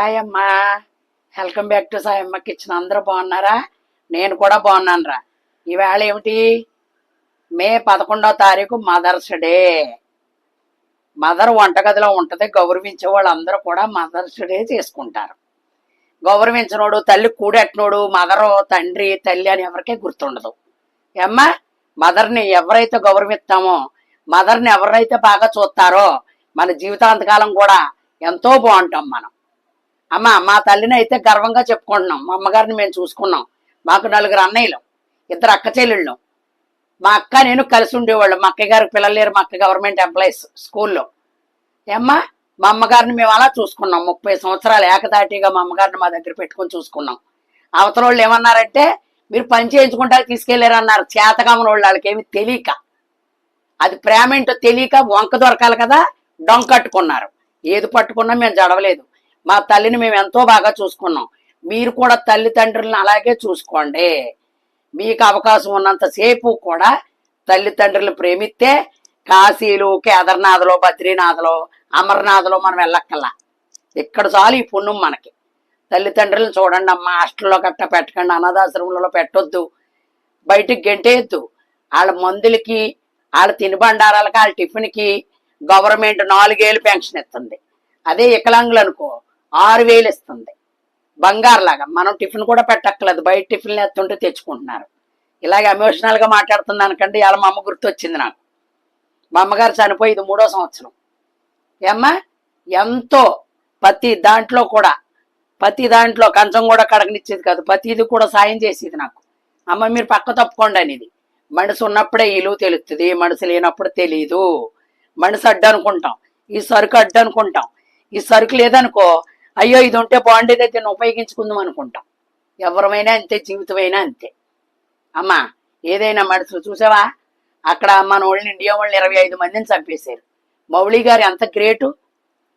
Hi అమ్మా, welcome back to Sayamma kitchen. అందరూ బాగున్నారా? నేను కూడా బాగున్నాను రా. ఈవేళ ఏమిటి? మే 11వ తారీఖు మదర్స్ డే. మదర్ వంటగదిలో ఉంటుంది. గౌరవించే వాళ్ళందరూ కూడా మదర్స్ డే చేసుకుంటారు. గౌరవించినోడు తల్లి కూడెట్టినోడు మదరు తండ్రి తల్లి అని ఎవరికే గుర్తుండదు. ఏమ్మా, మదర్ని ఎవరైతే గౌరవిస్తామో, మదర్ని ఎవరైతే బాగా చూస్తారో మన జీవితాంతకాలం కూడా ఎంతో బాగుంటాం మనం. అమ్మ, మా తల్లిని అయితే గర్వంగా చెప్పుకుంటున్నాం. మా అమ్మగారిని మేము చూసుకున్నాం. మాకు 4 అన్నయ్యలు, 2 అక్క చెల్లెళ్ళు. మా అక్క నేను కలిసి ఉండేవాళ్ళు. మా అక్కయ్య గారికి పిల్లలు లేరు. మా అక్క గవర్నమెంట్ ఎంప్లాయీస్ స్కూల్లో. ఏమ్మా, మా అమ్మగారిని మేము అలా చూసుకున్నాం. 30 సంవత్సరాలు ఏకదాటిగా మా అమ్మగారిని మా దగ్గర పెట్టుకొని చూసుకున్నాం. అవతల వాళ్ళు ఏమన్నారంటే, మీరు పని చేయించుకుంటా తీసుకెళ్ళారు అన్నారు. చేతకామని వాళ్ళు, వాళ్ళకి ఏమి తెలియక, అది ప్రేమ ఏంటో తెలియక వంక దొరకాలి కదా డొంకట్టుకున్నారు. ఏది పట్టుకున్నా మేము జడవలేదు. మా తల్లిని మేము ఎంతో బాగా చూసుకున్నాం. మీరు కూడా తల్లిదండ్రులను అలాగే చూసుకోండి. మీకు అవకాశం ఉన్నంతసేపు కూడా తల్లిదండ్రులను ప్రేమిస్తే కాశీలు, కేదార్నాథ్లో, బద్రీనాథ్లో, అమర్నాథ్లో మనం వెళ్ళక్కల్లా. ఇక్కడ చాలు ఈ పుణ్యం మనకి. తల్లిదండ్రులను చూడండి అమ్మ. హాస్టల్లో గట్ట పెట్టకండి, అనాథాశ్రమంలో పెట్టొద్దు, బయటికి గెంటేయద్దు. వాళ్ళ మందులకి, వాళ్ళ తినుబండారాలకి, వాళ్ళ టిఫిన్కి గవర్నమెంట్ 4 ఏళ్ళు పెన్షన్ ఇస్తుంది. అదే వికలాంగులు అనుకో 6,000 ఇస్తుంది. బంగారులాగా. మనం టిఫిన్ కూడా పెట్టక్కలేదు, బయట టిఫిన్లు ఎత్తుంటే తెచ్చుకుంటున్నారు. ఇలాగే ఎమోషనల్గా మాట్లాడుతున్నాను కండి. ఇలా మా అమ్మ గుర్తొచ్చింది నాకు. మా అమ్మగారు చనిపోయి ఇది 3వ సంవత్సరం. ఏమ్మా, ఎంతో ప్రతి దాంట్లో కంచం కూడా కడగనిచ్చేది కాదు. ప్రతిది కూడా సాయం చేసేది నాకు. అమ్మ, మీరు పక్క తప్పుకోండి అనేది. మనిషి ఉన్నప్పుడే ఇలువ తెలుస్తుంది, మనిషి లేనప్పుడు తెలియదు. మనిషి అడ్డు అనుకుంటాం, ఈ సరుకు అడ్డు అనుకుంటాం. ఈ సరుకు లేదనుకో, అయ్యో ఇది ఉంటే బాగుండేది, దీన్ని ఉపయోగించుకుందాం అనుకుంటాం. ఎవరమైనా అంతే, జీవితమైనా అంతే. అమ్మా, ఏదైనా మనుషులు చూసావా? అక్కడ మన వాళ్ళని, ఇండియా వాళ్ళని 25 మందిని చంపేశారు. మౌళి గారు ఎంత గ్రేటు,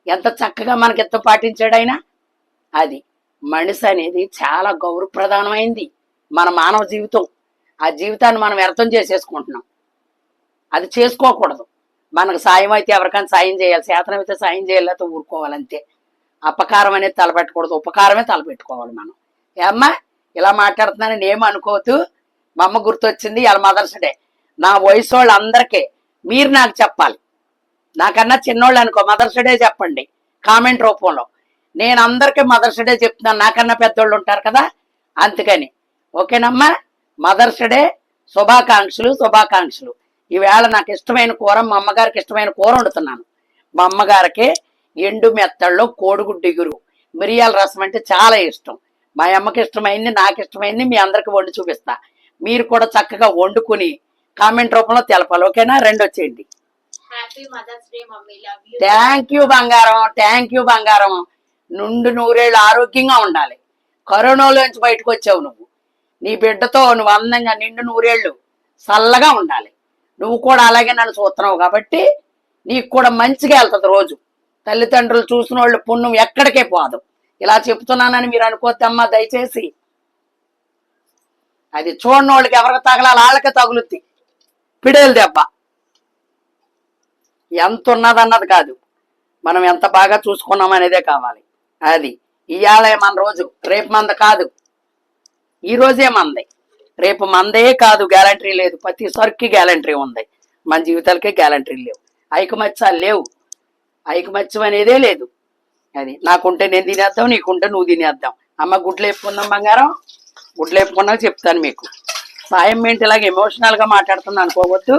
ఎంత చక్కగా మనకి ఎంత పాటించాడు ఆయన. అది మనిషి అనేది చాలా గౌరవప్రధానమైంది మన మానవ జీవితం. ఆ జీవితాన్ని మనం వ్యర్థం చేసేసుకుంటున్నాం. అది చేసుకోకూడదు. మనకు సాయం అయితే ఎవరికైనా సాయం చేయాలి, శాతనం అయితే సాయం చేయాలి, లేకపోతే ఊరుకోవాలంతే. అపకారం అనేది తలపెట్టకూడదు, ఉపకారమే తలపెట్టుకోవాలి మనం. ఏమ్మా, ఇలా మాట్లాడుతున్నానని ఏమి అనుకోవద్దు. మా అమ్మ గుర్తొచ్చింది. ఇలా మదర్స్ డే. నా వయసు వాళ్ళందరికీ మీరు నాకు చెప్పాలి. నాకన్నా చిన్నోళ్ళు అనుకో మదర్స్ డే చెప్పండి కామెంట్ రూపంలో. నేను అందరికీ మదర్స్ డే చెప్తున్నాను, నాకన్నా పెద్దోళ్ళు ఉంటారు కదా, అందుకని. ఓకేనమ్మా, మదర్స్ డే శుభాకాంక్షలు. ఈవేళ నాకు ఇష్టమైన కూర, మా అమ్మగారికి ఇష్టమైన కూర వండుతున్నాను. మా అమ్మగారికి ఎండు మెత్తల్లో కోడిగుడ్డు ఇగురు, మిరియాల రసం అంటే చాలా ఇష్టం. మా అమ్మకి ఇష్టమైంది, నాకు ఇష్టమైంది మీ అందరికి వండి చూపిస్తా. మీరు కూడా చక్కగా వండుకుని కామెంట్ రూపంలో తెలపాలి. ఓకేనా? రెండు వచ్చేయండి. థ్యాంక్ యూ బంగారం. నుండి 100 ఏళ్ళు ఆరోగ్యంగా ఉండాలి. కరోనాలోంచి బయటకు వచ్చావు నువ్వు. నీ బిడ్డతో నువ్వు అందంగా నిండు 100 ఏళ్ళు చల్లగా ఉండాలి. నువ్వు కూడా అలాగే నన్ను చూస్తున్నావు కాబట్టి నీకు కూడా మంచిగా వెళ్తుంది రోజు. తల్లిదండ్రులు చూసిన వాళ్ళు పుణ్యం ఎక్కడికే పోదు. ఇలా చెప్తున్నానని మీరు అనుకోద్దమ్మా దయచేసి. అది చూడని వాళ్ళకి ఎవరికి తగలాలి, వాళ్ళకే తగులుద్ది పిడేలు దెబ్బ. ఎంత ఉన్నదన్నది కాదు, మనం ఎంత బాగా చూసుకున్నాం అనేదే కావాలి. అది ఇవాళ మన రోజు, రేపు మంద కాదు. ఈ రోజే మంది, రేపు మందే కాదు. గ్యారంటీ లేదు. ప్రతి సరుకుకి గ్యారంటీ ఉంది. మన జీవితాలకే గ్యారంటీ లేవు. ఐకమత్యాలు లేవు. ఐకమత్యం అనేదే లేదు. అది నాకుంటే నేను తినేద్దాం, నీకుంటే నువ్వు తినేద్దాం. అమ్మ, గుడ్లు వేపుకుందాం బంగారం. గుడ్లు వేపుకున్నాక చెప్తాను మీకు. సాయం ఏంటి ఇలాగ ఎమోషనల్గా మాట్లాడుతుంది అనుకోవద్దు.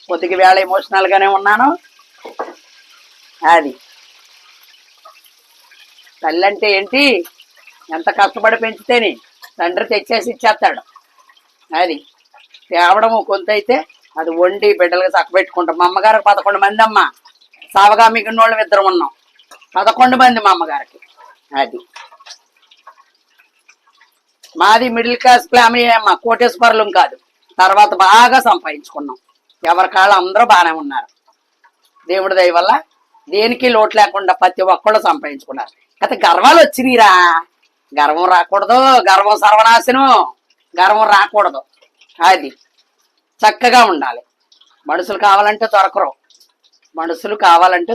కొద్దిగా వేళ ఎమోషనల్గానే ఉన్నాను. అది తల్లి అంటే ఏంటి, ఎంత కష్టపడి పెంచితేనే తండ్రి తెచ్చేసి ఇచ్చేస్తాడు. అది తేవడము కొంత అయితే అది వండి బిడ్డలుగా చక్కబెట్టుకుంటాం. మా అమ్మగారికి 11 మంది అమ్మ. సావగా మిగిలిన వాళ్ళు 2 ఉన్నాం. 11 మంది మా అమ్మగారికి. అది మాది మిడిల్ క్లాస్ ఫ్యామిలీ అమ్మ, కోటేశ్వరులం కాదు. తర్వాత బాగా సంపాదించుకున్నాం. ఎవరి కాళ్ళు అందరూ బాగానే ఉన్నారు. దేవుడి దయ వల్ల దేనికి లోటు లేకుండా ప్రతి ఒక్కళ్ళు సంపాదించుకున్నారు. అయితే గర్వాలు వచ్చినాయిరా. గర్వం రాకూడదు, గర్వం సర్వనాశనం. గర్వం రాకూడదు. అది చక్కగా ఉండాలి. మనుషులు కావాలంటే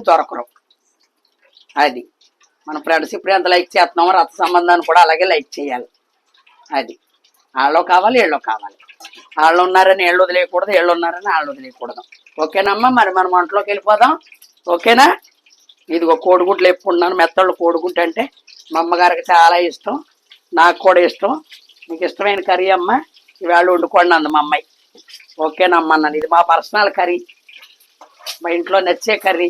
దొరకరు. అది మన ఫ్రెండ్స్ ఇప్పుడు ఎంత లైక్ చేస్తున్నామో రథ సంబంధాన్ని కూడా అలాగే లైక్ చేయాలి. అది వాళ్ళు కావాలి, వీళ్ళు కావాలి. వాళ్ళు ఉన్నారని వీళ్ళు వదిలేయకూడదు, వీళ్ళు ఉన్నారని వాళ్ళు వదిలేయకూడదు. ఓకేనమ్మా, మరి మనం వంటలోకి వెళ్ళిపోదాం. ఓకేనా? ఇదిగో కోడిగుడ్లు వేపుకుంటున్నాను. మెత్తళ్ళు కోడిగుడ్డు అంటే మా అమ్మగారికి చాలా ఇష్టం, నాకు కూడా ఇష్టం. మీకు ఇష్టమైన కర్రీ అమ్మ, ఇవాళ వండుకోండి అంది మా అమ్మాయి. ఓకేనమ్మా అన్నాను. ఇది మా పర్సనల్ కర్రీ, మా ఇంట్లో నచ్చే కర్రీ.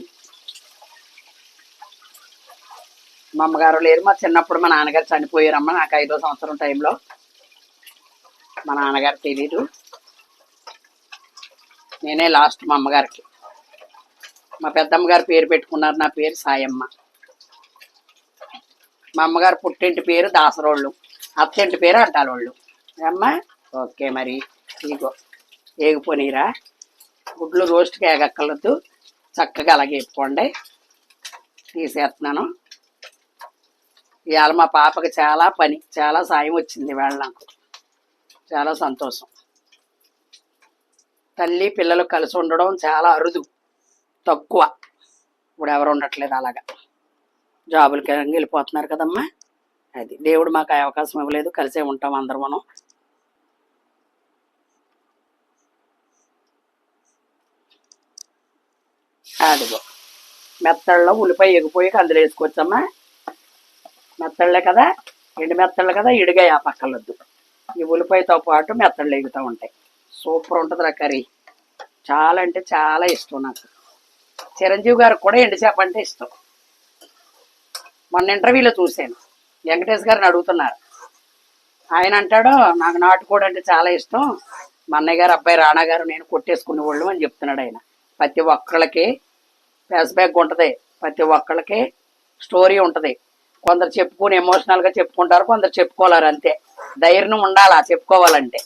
మా అమ్మగారు లేరు, మా చిన్నప్పుడు మా నాన్నగారు చనిపోయారమ్మ. నాకు 5వ సంవత్సరం టైంలో మా నాన్నగారు తెలీదు, నేనే లాస్ట్ మా అమ్మగారికి. మా పెద్దమ్మ గారు పేరు పెట్టుకున్నారు, నా పేరు సాయమ్మ. మా అమ్మగారు పుట్టింటి పేరు దాసరోళ్ళు, అత్తింటి పేరు అడ్డాలోళ్ళు. అమ్మా ఓకే, మరి ఇగో ఏగిపోనీరా గుడ్లు రోస్ట్కి ఏగక్కర్లొద్దు, చక్కగా అలాగే వేపుకోండి. తీసేస్తున్నాను. ఇవాళ మా పాపకి చాలా పని, చాలా సాయం వచ్చింది ఇవాళ. నాకు చాలా సంతోషం. తల్లి పిల్లలు కలిసి ఉండడం చాలా అరుదు, తక్కువ. ఇప్పుడు ఎవరు ఉండట్లేదు అలాగా, జాబులకి వెళ్ళిపోతున్నారు కదమ్మా. అది దేవుడు మాకు అవకాశం ఇవ్వలేదు, కలిసే ఉంటాం అందరం మనం. అదిగో మెత్తళ్ళలో ఉల్లిపాయ ఎగిపోయి అందులో వేసుకోవచ్చమ్మా. మెత్తళ్ళే కదా, ఎండు మెత్తళ్ళు కదా, ఇడిగా ఆ పక్కలొద్దు. ఈ ఉల్లిపాయతో పాటు మెత్తళ్ళు ఎగుతూ ఉంటాయి. సూపర్ ఉంటుంది రా కర్రీ, చాలా అంటే చాలా ఇష్టం నాకు. చిరంజీవి గారికి కూడా ఎండు చేప అంటే ఇష్టం. మొన్న ఇంటర్వ్యూలో చూశాను, వెంకటేష్ గారిని అడుగుతున్నారు. ఆయన అంటాడు, నాకు నాటుకోడి అంటే చాలా ఇష్టం, మా అన్నయ్య గారు అబ్బాయి రాణా గారు నేను కొట్టేసుకునేవాళ్ళు అని చెప్తున్నాడు ఆయన. ప్రతి ఒక్కళ్ళకి ఫ్లాష్ బ్యాక్ ఉంటుంది, ప్రతి ఒక్కళ్ళకి స్టోరీ ఉంటుంది. కొందరు చెప్పుకుని ఎమోషనల్గా చెప్పుకుంటారు, కొందరు చెప్పుకోలేరు, అంతే. ధైర్యం ఉండాలా చెప్పుకోవాలంటే.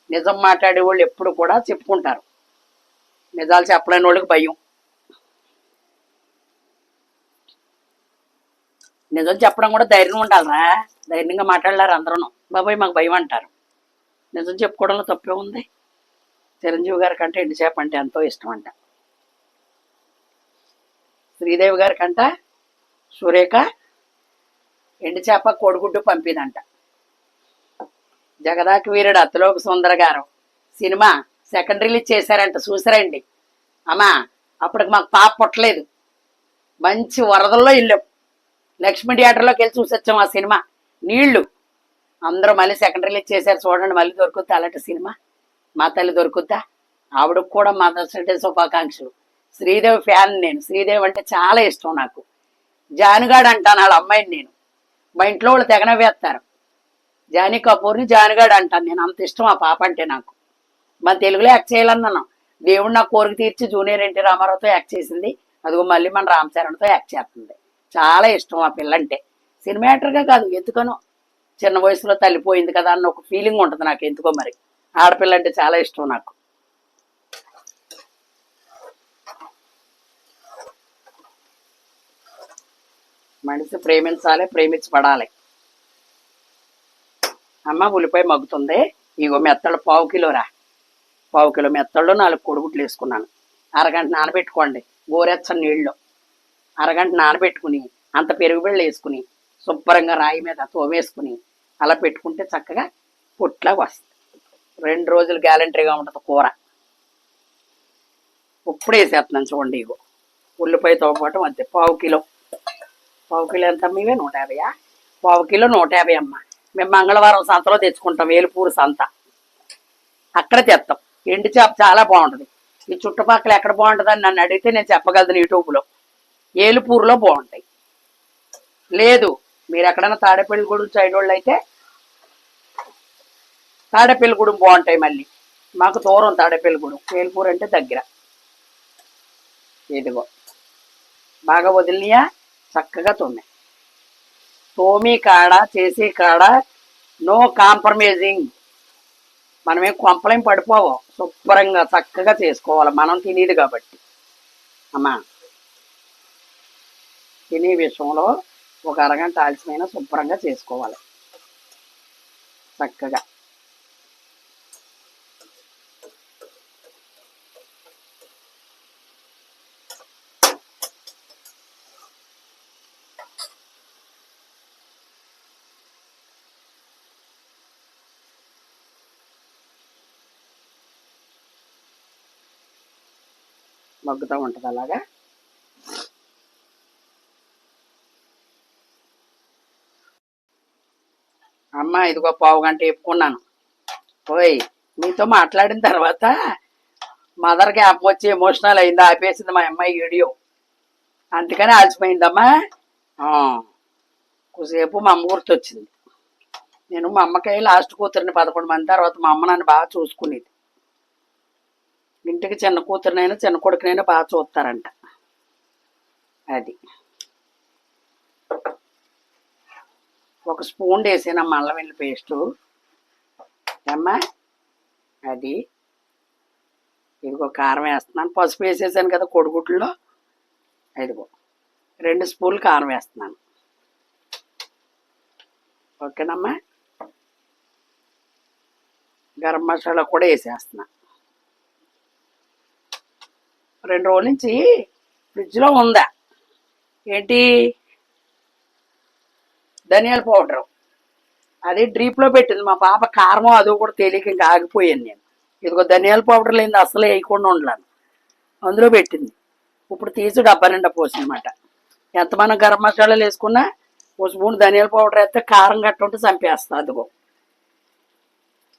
నిజం మాట్లాడే వాళ్ళు ఎప్పుడు కూడా చెప్పుకుంటారు, నిజాలు చెప్పలేని వాళ్ళకి భయం. నిజం చెప్పడం కూడా ధైర్యం ఉండాలరా, ధైర్యంగా మాట్లాడలేరు అందరూ. బాబాయ్ మాకు భయం అంటారు. నిజం చెప్పుకోవడంలో తప్పే ఉంది. చిరంజీవి గారి కంటే ఎండు చేప అంటే ఎంతో ఇష్టం అంట. శ్రీదేవి గారి కంట సురేఖ ఎండు చేప కోడిగుడ్డు పంపిదంట. జగదాకి వీరుడు అతిలోక సుందర గారు సినిమా సెకండ్ రిలీజ్ చేశారంట, చూసారండి అమ్మా. అప్పటికి మాకు పాప పుట్టలేదు, మంచి వరదల్లో వెళ్ళాం, లక్ష్మీ థియేటర్లోకి వెళ్ళి చూసొచ్చాం ఆ సినిమా. నీళ్లు అందరూ మళ్ళీ సెకండ్ రిలీజ్ చేశారు, చూడండి. మళ్ళీ దొరుకుద్దా అలాంటి సినిమా? మా తల్లి దొరుకుద్దా? ఆవిడకు కూడా మదర్స్ డే శుభాకాంక్షలు. శ్రీదేవి ఫ్యాన్ నేను, శ్రీదేవి అంటే చాలా ఇష్టం నాకు. జానుగాడు అంటాను వాళ్ళ అమ్మాయిని నేను, మా ఇంట్లో వాళ్ళు తెగన వేస్తారు. జానీ కపూర్ని జానుగాడు అంటాను నేను, అంత ఇష్టం ఆ పాప అంటే నాకు. మన తెలుగులో యాక్ట్ చేయాలన్నాను, దేవుడు నా కోరిక తీర్చి జూనియర్ ఎన్టీ రామారావుతో యాక్ట్ చేసింది, అదిగో మళ్ళీ మన రామ్ చరణ్తో యాక్ట్ చేస్తుంది. చాలా ఇష్టం ఆ పిల్లంటే. సినిమాటర్గా కాదు, ఎందుకనో చిన్న వయసులో తల్లిపోయింది కదా అన్న ఒక ఫీలింగ్ ఉంటుంది నాకు, ఎందుకో మరి. ఆడపిల్ల అంటే చాలా ఇష్టం నాకు. మనిషి ప్రేమించాలి, ప్రేమించబడాలి. అమ్మ ఉల్లిపాయ మగ్గుతుంది. ఇగో మెత్తళ్ళు పావు కిలోరా, పావు కిలో మెత్తళ్ళు 4 కోడిగుడ్లు వేసుకున్నాను. అరగంట నానబెట్టుకోండి గోరెచ్చని నీళ్ళు. అరగంట నానబెట్టుకుని అంత పెరుగు బిళ్ళ వేసుకుని శుభ్రంగా రాయి మీద తోమేసుకుని అలా పెట్టుకుంటే చక్కగా పుట్లాగా వస్తుంది. 2 రోజులు గ్యాలంటరీగా ఉంటుంది కూర. ఉప్పుడు వేసేస్తున్నాను చూడండి. ఇగో ఉల్లిపాయతో పాటు అంతే పావు కిలో ఎంత మీవే 150. పావు కిలో 150 అమ్మ. మేము మంగళవారం సంతలో తెచ్చుకుంటాం, వేలుపూరు సంత, అక్కడ తెస్తాం. ఎండు చేప చాలా బాగుంటుంది. ఈ చుట్టుపక్కల ఎక్కడ బాగుంటుందని నన్ను అడిగితే నేను చెప్పగలను, యూట్యూబ్లో ఏలుపూరులో బాగుంటాయి. లేదు మీరు ఎక్కడైనా తాడేపల్లిగూడెం సైడ్ వాళ్ళు అయితే తాడేపల్లిగూడెం బాగుంటాయి. మళ్ళీ మాకు దూరం తాడేపల్లిగూడెం, ఏలుపూరు అంటే దగ్గర. ఇదిగో బాగా వదిలినయా, చక్కగా తోమి కాడ చేసే కాడ నో కాంప్రమైజింగ్. మనమేం కొంపలేం పడిపోవు, శుభ్రంగా చక్కగా చేసుకోవాలి. మనం తినేది కాబట్టి అమ్మా, తినే విషయంలో ఒక అరగంట ఆలస్యమైన శుభ్రంగా చేసుకోవాలి చక్కగా. మగ్గుతూ ఉంటుంది అలాగా. అమ్మ ఇదిగో పావు గంట వేపుకున్నాను. ఓయ్ మీతో మాట్లాడిన తర్వాత మదర్ గ్యాప్ వచ్చి ఎమోషనల్ అయింది, ఆపేసింది మా అమ్మాయి వీడియో. అందుకని అలసిపోయిందమ్మా. కొద్దిసేపు మా అమ్మ గుర్తొచ్చింది. నేను మా అమ్మకి లాస్ట్ కూతురిని 11 మంది తర్వాత మా అమ్మ నన్ను బాగా చూసుకునేది. ఇంటికి చిన్న కూతురినైనా చిన్న కొడుకునైనా బాగా చూస్తారంట. అది ఒక స్పూన్ వేసానమ్మా అల్లం వెల్లుల్లి పేస్టు అమ్మా. అది ఇదిగో కారం వేస్తున్నాను, పసుపు వేసేసాను కదా కొడుగుట్లో. ఇదిగో 2 స్పూన్లు కారం వేస్తున్నాను. ఓకేనమ్మా. గరం మసాలా కూడా వేసేస్తున్నా. 2 రోజుల నుంచి ఫ్రిడ్జ్లో ఉందా ఏంటి ధనియాల పౌడరు, అది డ్రీప్లో పెట్టింది మా పాప. కారమో అదో కూడా తెలియక ఇంకా ఆగిపోయాను నేను. ఇదిగో ధనియాల పౌడర్ లేని అసలు వేయకుండా ఉండలేను, అందులో పెట్టింది. ఇప్పుడు తీసి డబ్బా నిండా పోసిందన్నమాట. ఎంత మనం గరం మసాలాలు వేసుకున్నా ఓ స్పూన్ ధనియాల పౌడర్ వేస్తే కారం గట్ట ఉంటే చంపేస్తా. అదిగో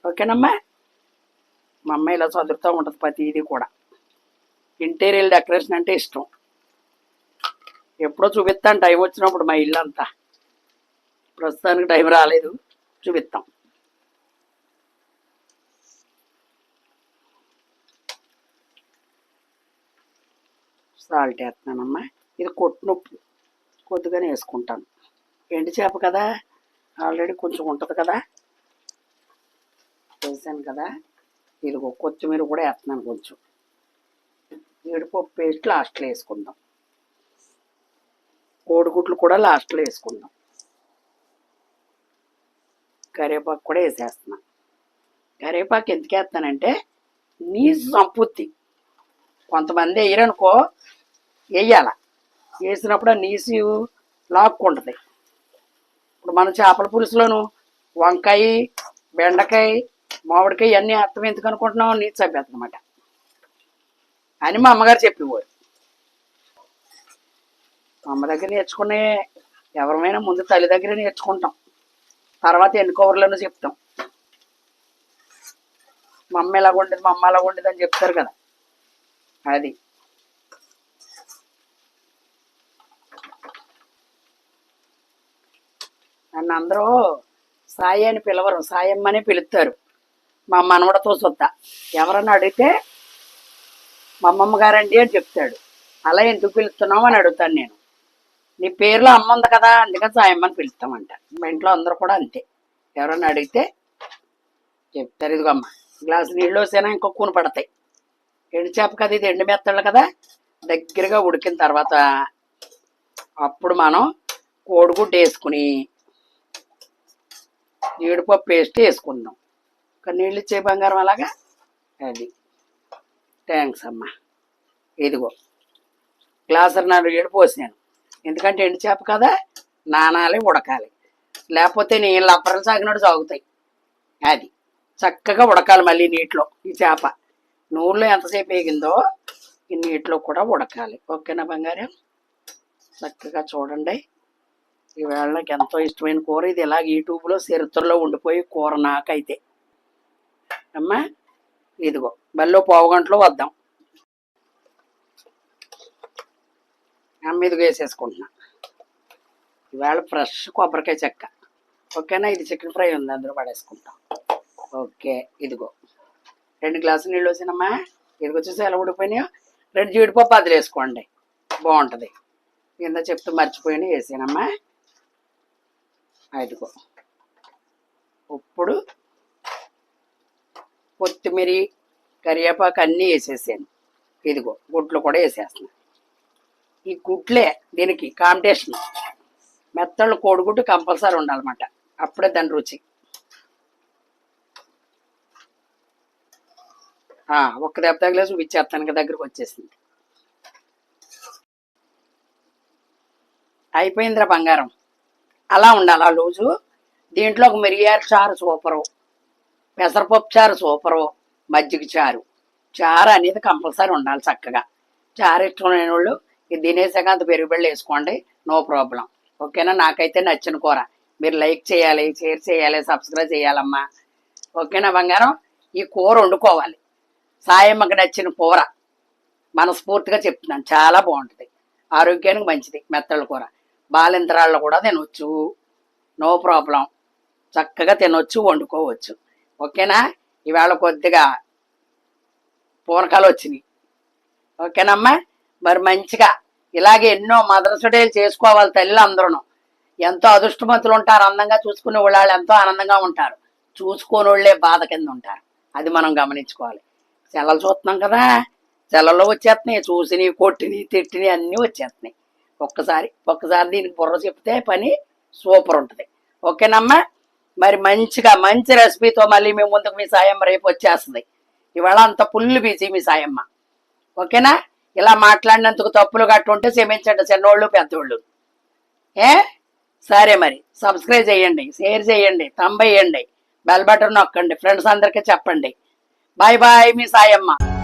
ఓకేనమ్మా. మా అమ్మాయి ఇలా చదువుతూ ఉంటుంది ప్రతిదీ కూడా. ఇంటీరియర్ డెకరేషన్ అంటే ఇష్టం. ఎప్పుడో చూపిస్తాను టైం వచ్చినప్పుడు మా ఇల్లు అంతా. ప్రస్తుతానికి టైం రాలేదు, చూపిస్తాం. సాల్ట్ వేస్తున్నానమ్మా. ఇది కొట్టునొప్పు కొద్దిగానే వేసుకుంటాను. ఎండు చేప కదా ఆల్రెడీ కొంచెం ఉంటుంది కదా, వేసాను కదా. ఇదిగో కొత్తిమీర కూడా వేస్తున్నాను కొంచెం. జీడిపప్పు పేస్ట్ లాస్ట్లో వేసుకుందాం. కోడిగుడ్లు కూడా లాస్ట్లో వేసుకుందాం. కరివేపాకు కూడా వేసేస్తున్నా. కరివేపాకు ఎందుకు వేస్తానంటే నీసు సంపూర్తి. కొంతమంది వేయరనుకో, వేయాల. వేసినప్పుడు ఆ నీసు లాక్కుంటుంది. ఇప్పుడు మన చేపల పులుసులోను వంకాయ, బెండకాయ, మామిడికాయ అన్నీ అర్థం ఎందుకు అనుకుంటున్నాం, నీసు చంపేస్తుందన్నమాట అని మా అమ్మగారు చెప్పేవారు. మా అమ్మ దగ్గర నేర్చుకునే ఎవరమైనా ముందు తల్లి దగ్గర నేర్చుకుంటాం, తర్వాత ఎన్ని కవర్లను చెప్తాం. మా అమ్మ ఎలాగ ఉండేది, మా అమ్మ ఎలాగ ఉండేది అని చెప్తారు కదా. అది నన్ను అందరూ సాయి అని పిలవరు, సాయమ్మనే పిలుస్తారు. మా మనవడతో సొత్త ఎవరన్నా అడిగితే మా అమ్మమ్మ గారండి అని చెప్తాడు. అలా ఎందుకు పిలుస్తున్నావు అని అడుగుతాను నేను. నీ పేరులో అమ్మ ఉంది కదా అందుకని సాయమ్మని పిలుస్తామంట. మా ఇంట్లో అందరూ కూడా అంతే, ఎవరన్నా అడిగితే చెప్తారు. ఇదిగో అమ్మ గ్లాసు నీళ్ళు వస్తేనా ఇంకో కూన పడతాయి. ఎండు చేప కదా ఇది, ఎండు మెత్తళ్ళు కదా. దగ్గరగా ఉడికిన తర్వాత అప్పుడు మనం కోడిగుడ్డు వేసుకుని జీడిపప్పు పేస్ట్ వేసుకుందాం. ఒక నీళ్ళు ఇచ్చే బంగారం అలాగా. అది థ్యాంక్స్ అమ్మా. ఇదిగో గ్లాసున్నర నీళ్ళు పోసాను, ఎందుకంటే ఎండు చేప కదా నానాలి, ఉడకాలి. లేకపోతే నీళ్ళు అప్పరం సాగినట్టు సాగుతాయి. అది చక్కగా ఉడకాలి మళ్ళీ నీటిలో. ఈ చేప నూనెలో ఎంతసేపు వేగిందో ఈ నీటిలో కూడా ఉడకాలి. ఓకేనా బంగారం. చక్కగా చూడండి. ఈవేళ నాకు ఎంతో ఇష్టమైన కూర ఇది. ఇలాగ యూట్యూబ్లో చరిత్రలో ఉండిపోయి కూర నాకైతే. అమ్మా ఇదిగో మళ్ళీ పావు గంటలో వద్దాం. అమ్మ ఇదిగో వేసేసుకుంటున్నా. ఈవేళ ఫ్రెష్ కొబ్బరికాయ చెక్క. ఓకేనా. ఇది చికెన్ ఫ్రై ఉంది, అందులో పడేసుకుంటాం. ఓకే. ఇదిగో 2 గ్లాసులు నీళ్ళు వచ్చానమ్మా. ఇదిగో చూసి ఎలా ఉడిపోయినాయో. 2 జీడిపప్పు అదిలు వేసుకోండి, బాగుంటుంది. కింద చెప్తూ మర్చిపోయినా వేసానమ్మా. ఇదిగో ఇప్పుడు కొత్తిమీర, కరివేపాకు అన్నీ వేసేసాను. ఇదిగో గుడ్లు కూడా వేసేస్తున్నాను. ఈ గుడ్లే దీనికి కాంపిటీషన్. మెత్తళ్ళు కోడిగుడ్డు కంపల్సరీ ఉండాలన్నమాట, అప్పుడే దాని రుచి. ఒక్క దెబ్బ తగిలే చూపించేస్తాను, దగ్గరకు వచ్చేసింది. అయిపోయిందిరా బంగారం. అలా ఉండాలి ఆ రోజు. దీంట్లో ఒక మిరియాల చారు సూపరు, పెసరపప్పు చారు సూపరు, మజ్జిగ చారు. చారు అనేది కంపల్సరీ ఉండాలి చక్కగా. చారు ఇష్టం లేని వాళ్ళు ఇది తినేసాక అంత పెరుగు బిళ్ళ వేసుకోండి, నో ప్రాబ్లం. ఓకేనా? నాకైతే నచ్చిన కూర. మీరు లైక్ చేయాలి, షేర్ చేయాలి, సబ్స్క్రైబ్ చేయాలమ్మా. ఓకేనా బంగారం? ఈ కూర వండుకోవాలి. సాయమ్మకి నచ్చిన కూర మనస్ఫూర్తిగా చెప్తున్నాను, చాలా బాగుంటుంది, ఆరోగ్యానికి మంచిది. మెత్తళ్ళ కూర బాలింతరాళ్ళు కూడా తినవచ్చు, నో ప్రాబ్లం. చక్కగా తినొచ్చు, వండుకోవచ్చు. ఓకేనా? ఈవేళ కొద్దిగా పూనకాలు వచ్చినాయి. ఓకేనమ్మా? మరి మంచిగా ఇలాగే ఎన్నో మదర్స్ డేలు చేసుకోవాలి తల్లి అందరూ. ఎంతో అదృష్టవంతులు ఉంటారు, అందంగా చూసుకునే వాళ్ళు ఎంతో ఆనందంగా ఉంటారు, చూసుకోని వాళ్ళే బాధ కింద ఉంటారు. అది మనం గమనించుకోవాలి. సెలవులు చూస్తున్నాం కదా, సెలవుల్లో వచ్చేస్తున్నాయి, చూసిని కొట్టిని తిట్టిని అన్నీ వచ్చేస్తున్నాయి. ఒక్కసారి దీనికి బుర్ర చెప్తే పని సూపర్ ఉంటుంది. ఓకేనమ్మా? మరి మంచిగా మంచి రెసిపీతో మళ్ళీ మీ ముందుకు మీ సాయమ్మ రేపు వచ్చేస్తుంది. ఇవాళ అంత పుల్లు బిజీ మీ సాయమ్మ. ఓకేనా? ఇలా మాట్లాడినందుకు తప్పులు గట్టు ఉంటే క్షమించండి చిన్నోళ్ళు పెద్దోళ్ళు. ఏ సరే, మరి సబ్స్క్రైబ్ చేయండి, షేర్ చేయండి, తంబ్ వేయండి, బెల్ బటన్ నొక్కండి, ఫ్రెండ్స్ అందరికీ చెప్పండి. బాయ్ బాయ్ మీ సాయమ్మ.